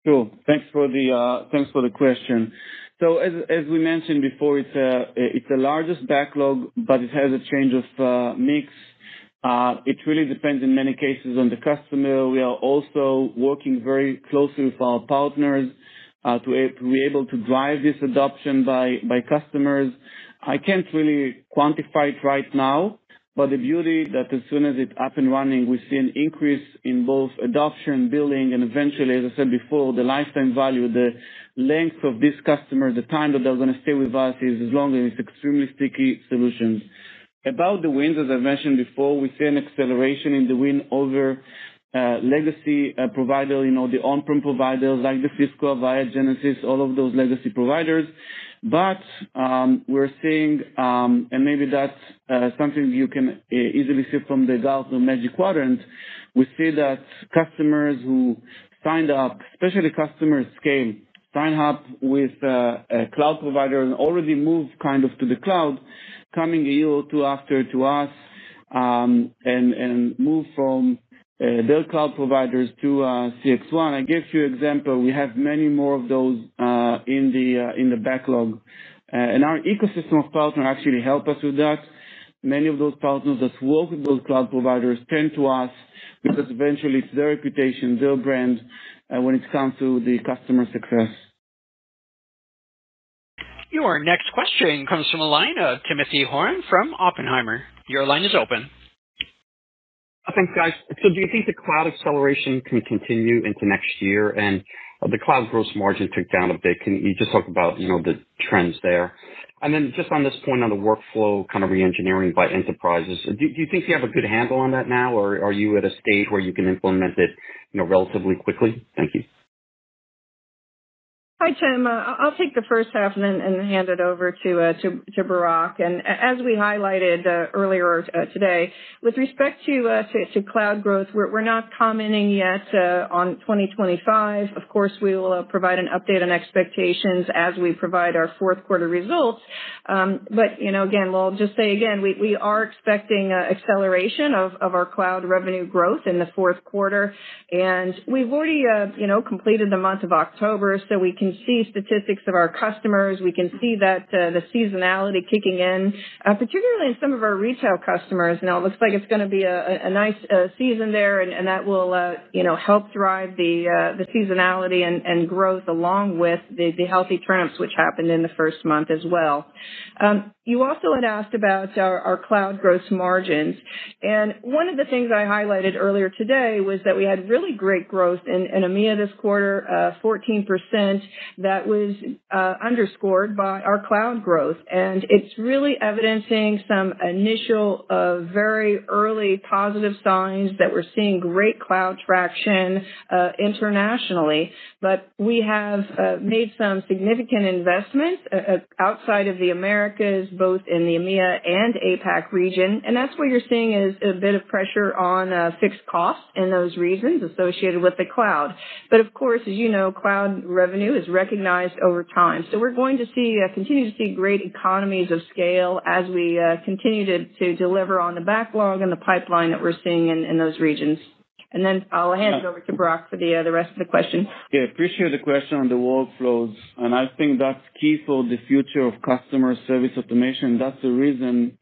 Sure. Thanks for the question. So as we mentioned before, it's the largest backlog, but it has a change of mix. It really depends in many cases on the customer. We are also working very closely with our partners to be able to drive this adoption by customers. I can't really quantify it right now, But the beauty that as soon as it's up and running, we see an increase in both adoption, billing, and eventually, as I said before, the lifetime value, the length of this customer, the time that they're going to stay with us is as long as it's extremely sticky solutions. About the wins, as I mentioned before, we see an acceleration in the win over legacy provider, the on-prem providers like the Cisco, Avaya, Genesys, all of those legacy providers. But we're seeing, and maybe that's something you can easily see from the Gartner Magic Quadrant, we see that customers who signed up, especially customers scale, sign up with a cloud provider and already moved kind of to the cloud, coming a year or two after to us and move from their cloud providers to CXone. I gave you an example. We have many more of those in the backlog. And our ecosystem of partners actually help us with that. Many of those partners that work with those cloud providers turn to us because eventually it's their reputation, their brand, when it comes to the customer success. Your next question comes from a line of Timothy Horan from Oppenheimer. Your line is open. Thanks, guys. So do you think the cloud acceleration can continue into next year? And the cloud gross margin took down a bit. Can you just talk about, the trends there? And then just on this point on the workflow kind of re-engineering by enterprises, do you think you have a good handle on that now, or are you at a stage where you can implement it, relatively quickly? Thank you. Hi, Tim. I'll take the first half and then hand it over to Barak. And as we highlighted earlier today, with respect to cloud growth, we're not commenting yet on 2025. Of course, we will provide an update on expectations as we provide our fourth quarter results. But again, we'll just say again, we are expecting acceleration of our cloud revenue growth in the fourth quarter, and we've already completed the month of October, so we can see statistics of our customers. We can see that the seasonality kicking in, particularly in some of our retail customers. Now, it looks like it's going to be a nice season there, and that will, help drive the seasonality and growth along with the healthy turnips, which happened in the first month as well. You also had asked about our cloud gross margins. And one of the things I highlighted earlier today was that we had really great growth in EMEA this quarter, 14%. That was underscored by our cloud growth. And it's really evidencing some initial, very early positive signs that we're seeing great cloud traction internationally. But we have made some significant investments outside of the Americas, both in the EMEA and APAC region. And that's what you're seeing is a bit of pressure on fixed costs in those regions associated with the cloud. But of course, as you know, cloud revenue is recognized over time. So we're going to continue to see great economies of scale as we continue to deliver on the backlog and the pipeline that we're seeing in those regions. And then I'll hand it over to Barak for the rest of the question. Yeah, appreciate the question on the workflows. And I think that's key for the future of customer service automation. That's the reason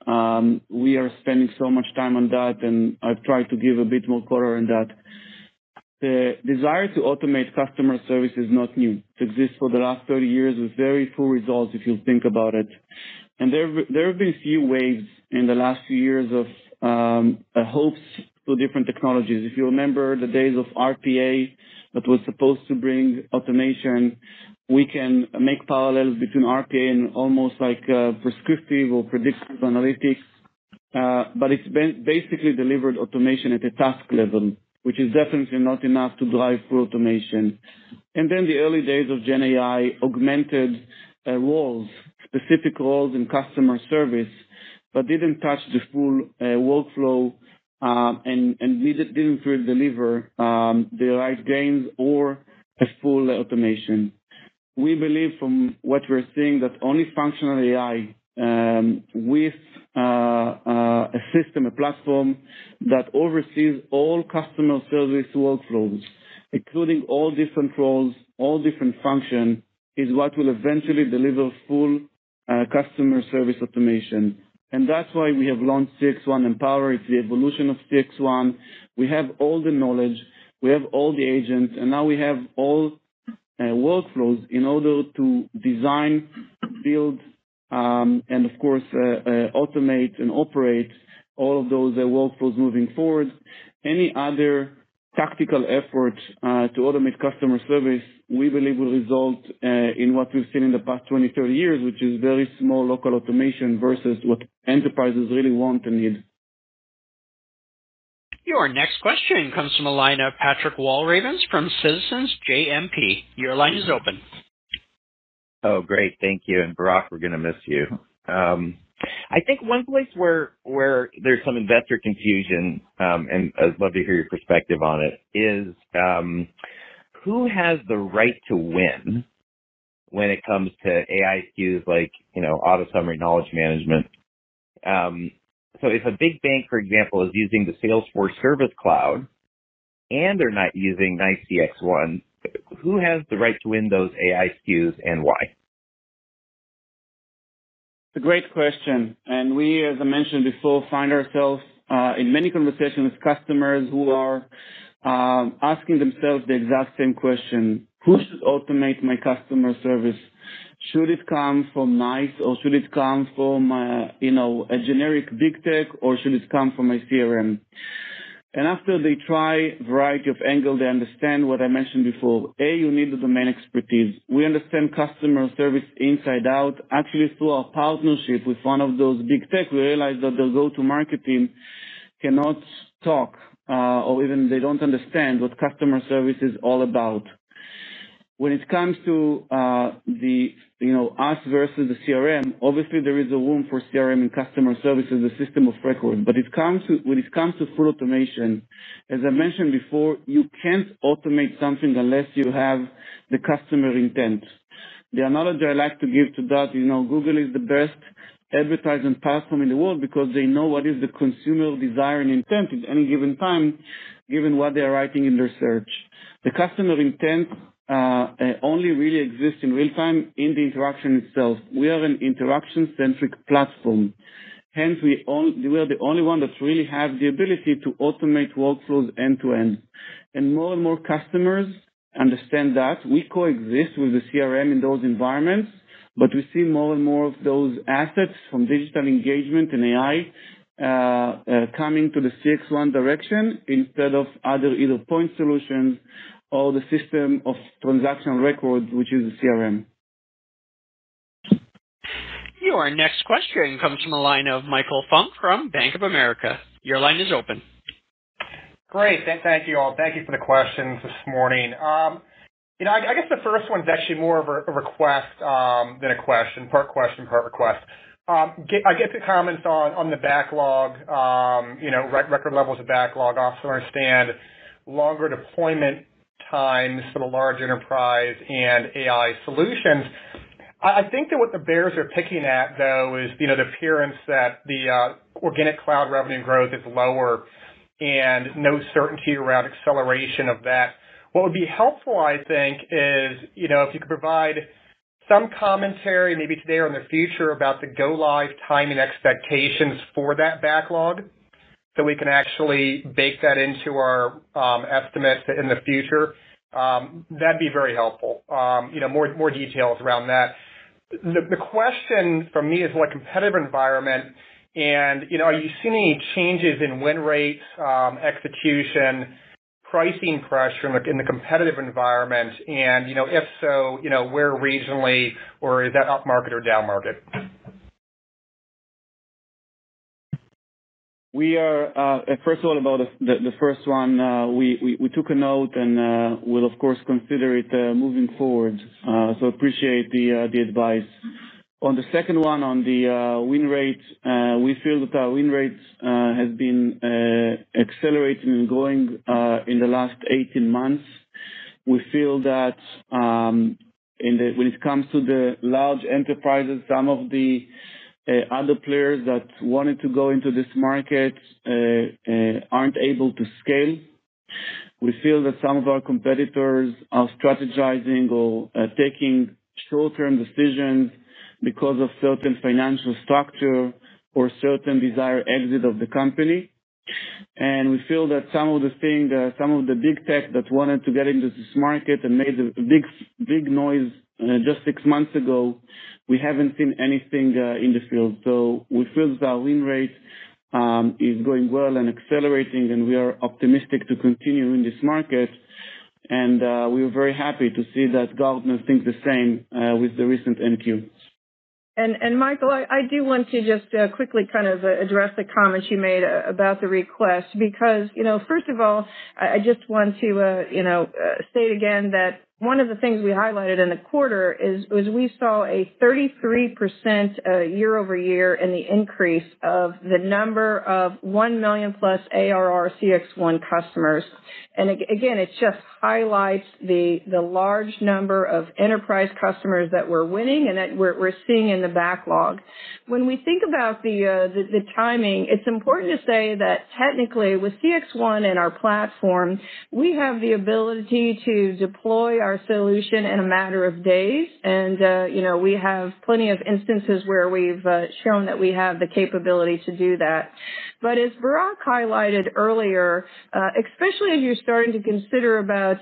we are spending so much time on that. And I've tried to give a bit more color on that. The desire to automate customer service is not new. It exists for the last 30 years with very poor results if you think about it. And there have been few waves in the last few years of hopes to different technologies. If you remember the days of RPA that was supposed to bring automation, we can make parallels between RPA and almost like prescriptive or predictive analytics. But it's basically delivered automation at a task level, which is definitely not enough to drive full automation. And then the early days of Gen AI augmented roles, specific roles in customer service, but didn't touch the full workflow and didn't really deliver the right gains or a full automation. We believe from what we're seeing that only functional AI with a system, a platform that oversees all customer service workflows, including all different roles, all different functions, is what will eventually deliver full customer service automation. And that's why we have launched CXone Empower. It's the evolution of CXone. We have all the knowledge, we have all the agents, and now we have all workflows in order to design, build, and of course, automate and operate all of those workflows moving forward. Any other tactical effort to automate customer service, we believe will result in what we've seen in the past 20, 30 years, which is very small local automation versus what enterprises really want and need. Your next question comes from a line of Patrick Walravens from Citizens JMP. Your line is open. Oh, great. Thank you. And Barak, we're going to miss you. I think one place where there's some investor confusion, and I'd love to hear your perspective on it, is who has the right to win when it comes to AI SKUs like, auto summary knowledge management. So if a big bank, for example, is using the Salesforce Service Cloud and they're not using NICE CXone, who has the right to win those AI SKUs and why? It's a great question. And we, as I mentioned before, find ourselves in many conversations with customers who are asking themselves the exact same question. Who should automate my customer service? Should it come from NICE or should it come from, a generic big tech or should it come from my CRM? And after they try a variety of angles, they understand what I mentioned before. You need the domain expertise. We understand customer service inside out. Actually, through our partnership with one of those big tech, we realized that their go-to-market team cannot talk or even they don't understand what customer service is all about. When it comes to us versus the CRM, obviously there is a room for CRM and customer service as a system of record. But when it comes to full automation, as I mentioned before, you can't automate something unless you have the customer intent. The analogy I like to give to that, Google is the best advertising platform in the world because they know what is the consumer desire and intent at any given time, given what they are writing in their search. The customer intent only really exists in real time in the interaction itself. We are an interaction-centric platform. Hence, we are the only one that really have the ability to automate workflows end to end. And more customers understand that. We coexist with the CRM in those environments, but we see more and more of those assets from digital engagement and AI coming to the CXone direction instead of either point solutions or the system of transaction records, which is the CRM. Your next question comes from a line of Michael Funk from Bank of America. Your line is open. Great. Thank you all. Thank you for the questions this morning. I guess the first one is actually more of a request than a question, part request. I get the comments on the backlog, record levels of backlog. Also understand longer deployment times for the large enterprise and AI solutions. I think that what the bears are picking at, though, is, the appearance that the organic cloud revenue growth is lower and no certainty around acceleration of that. What would be helpful, I think, is, if you could provide some commentary, maybe today or in the future, about the go-live timing expectations for that backlog, so we can actually bake that into our estimates in the future. That'd be very helpful. More details around that. The question from me is what competitive environment, and are you seeing any changes in win rates, execution, pricing pressure in the competitive environment, and if so, where regionally, or is that up market or down market? We are, first of all, about the first one, we took a note and will, of course, consider it moving forward. So appreciate the advice. On the second one, on the win rate, we feel that our win rate has been accelerating and growing in the last 18 months. We feel that when it comes to the large enterprises, some of the other players that wanted to go into this market aren't able to scale. We feel that some of our competitors are strategizing or taking short-term decisions because of certain financial structure or certain desired exit of the company. And we feel that some of the big tech that wanted to get into this market and made a big noise just 6 months ago, we haven't seen anything in the field. So we feel that our win rate is going well and accelerating, and we are optimistic to continue in this market. And we were very happy to see that Gartner think the same with the recent NQ. And Michael, I do want to just quickly kind of address the comments you made about the request because, first of all, I just want to, state again that one of the things we highlighted in the quarter is we saw a 33% year over year in the increase of the number of 1 million plus ARR CXone customers. And again, it just highlights the large number of enterprise customers that we're winning and that we're seeing in the backlog. When we think about the timing, it's important to say that technically with CXone and our platform, we have the ability to deploy our solution in a matter of days. And, we have plenty of instances where we've shown that we have the capability to do that. But as Barak highlighted earlier, especially as you're starting to consider about,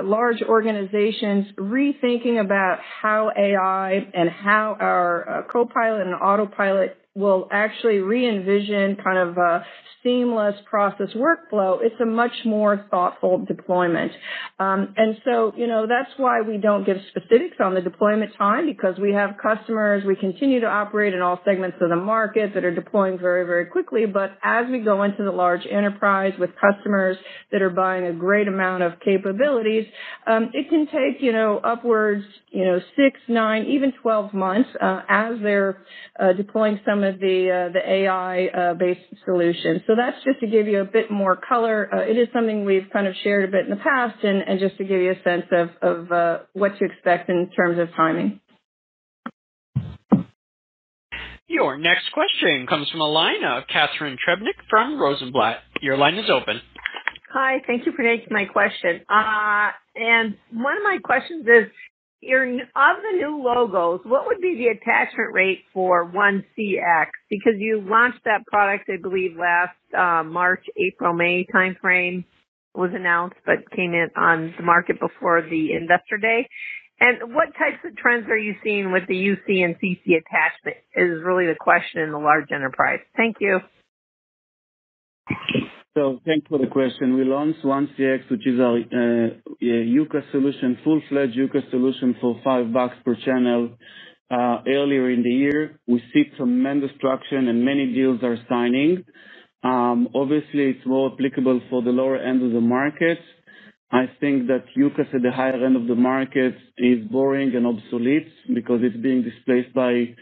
large organizations rethinking about how AI and how our Copilot and Autopilot will actually re-envision kind of a seamless process workflow, it's a much more thoughtful deployment. And so, that's why we don't give specifics on the deployment time because we have customers, we continue to operate in all segments of the market that are deploying very, very quickly. But as we go into the large enterprise with customers that are buying a great amount of capabilities, it can take, upwards, 6, 9, even 12 months, as they're deploying some of the AI based solutions. So that's just to give you a bit more color. It is something we've kind of shared a bit in the past and just to give you a sense of what to expect in terms of timing. Your next question comes from a line of Catherine Trebnick from Rosenblatt. Your line is open. Hi, thank you for taking my question. And one of my questions is, of the new logos, what would be the attachment rate for 1CX? Because you launched that product, I believe, last March, April, May timeframe was announced, but came in on the market before the Investor Day. And what types of trends are you seeing with the UC and CC attachment is really the question in the large enterprise. Thank you. So thanks for the question. We launched 1CX, which is our UCaaS solution, full-fledged UCaaS solution for $5 per channel earlier in the year. We see tremendous traction and many deals are signing. Obviously, it's more applicable for the lower end of the market. I think that UCaaS at the higher end of the market is boring and obsolete because it's being displaced by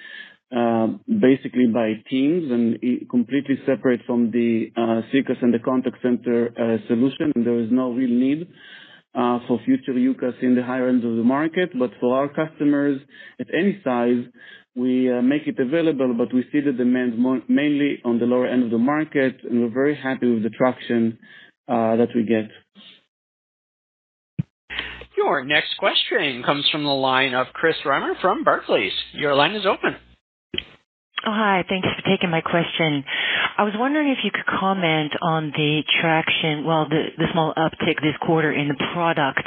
basically by Teams and completely separate from the CCaaS and the contact center solution. And there is no real need for future UCaaS in the higher end of the market. But for our customers at any size, we make it available, but we see the demand mainly on the lower end of the market, and we're very happy with the traction that we get. Your next question comes from the line of Chris Reimer from Barclays. Your line is open. Oh, hi. Thanks for taking my question. I was wondering if you could comment on the traction, the small uptick this quarter in the product,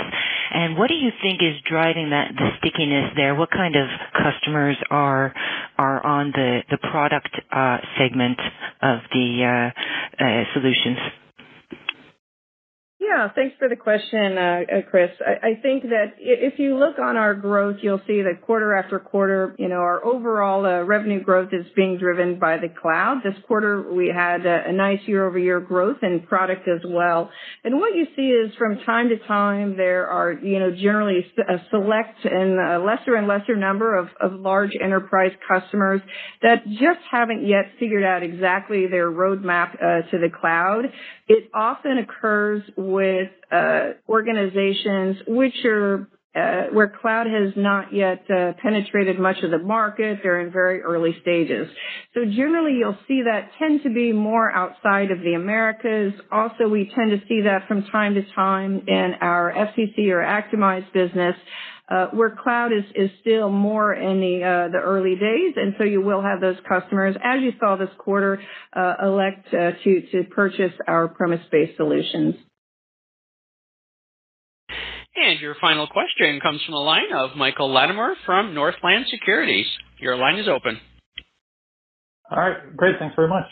and what do you think is driving the stickiness there? What kind of customers are on the product segment of the solutions? Yeah, thanks for the question, Chris. I think that if you look on our growth, you'll see that quarter after quarter, our overall revenue growth is being driven by the cloud. This quarter, we had a nice year-over-year growth in product as well. And what you see is from time to time, there are, generally a select and a lesser number of large enterprise customers that just haven't yet figured out exactly their roadmap to the cloud. It often occurs with organizations which are where cloud has not yet penetrated much of the market. They're in very early stages. So generally, you'll see that tend to be more outside of the Americas. Also, we tend to see that from time to time in our FCC or Actimize business, where cloud is still more in the early days. And so you will have those customers, as you saw this quarter, elect to purchase our premise-based solutions. And your final question comes from the line of Michael Lattimore from Northland Securities. Your line is open. All right, great. Thanks very much.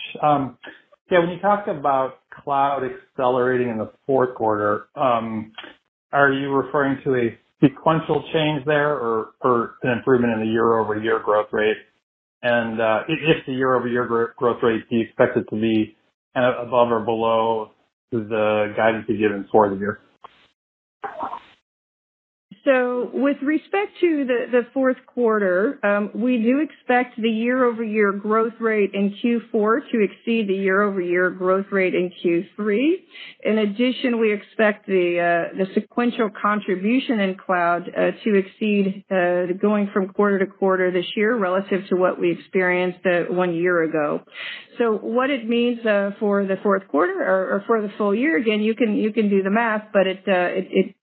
When you talk about cloud accelerating in the fourth quarter, are you referring to a sequential change there or an improvement in the year-over-year growth rate? And if the year-over-year growth rate, do you expect it to be kind of above or below the guidance you've given for the year? So with respect to the fourth quarter, we do expect the year-over-year growth rate in Q4 to exceed the year-over-year growth rate in Q3. In addition, we expect the sequential contribution in cloud to exceed going from quarter to quarter this year relative to what we experienced 1 year ago. So what it means for the fourth quarter or for the full year, again, you can do the math, but it is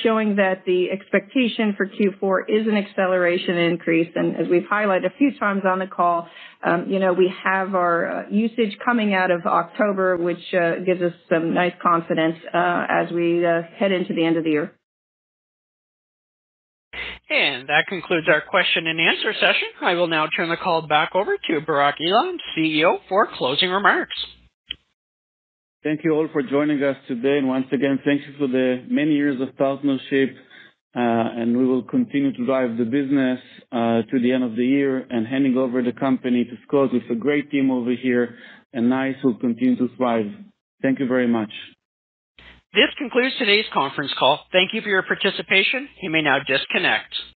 showing that the expectation for Q4 is an acceleration increase. And as we've highlighted a few times on the call, we have our usage coming out of October, which gives us some nice confidence as we head into the end of the year. And that concludes our question and answer session. I will now turn the call back over to Barak Eilam, CEO, for closing remarks. Thank you all for joining us today. And once again, thank you for the many years of partnership. And we will continue to drive the business to the end of the year and handing over the company to Scott with a great team over here. And NICE will continue to thrive. Thank you very much. This concludes today's conference call. Thank you for your participation. You may now disconnect.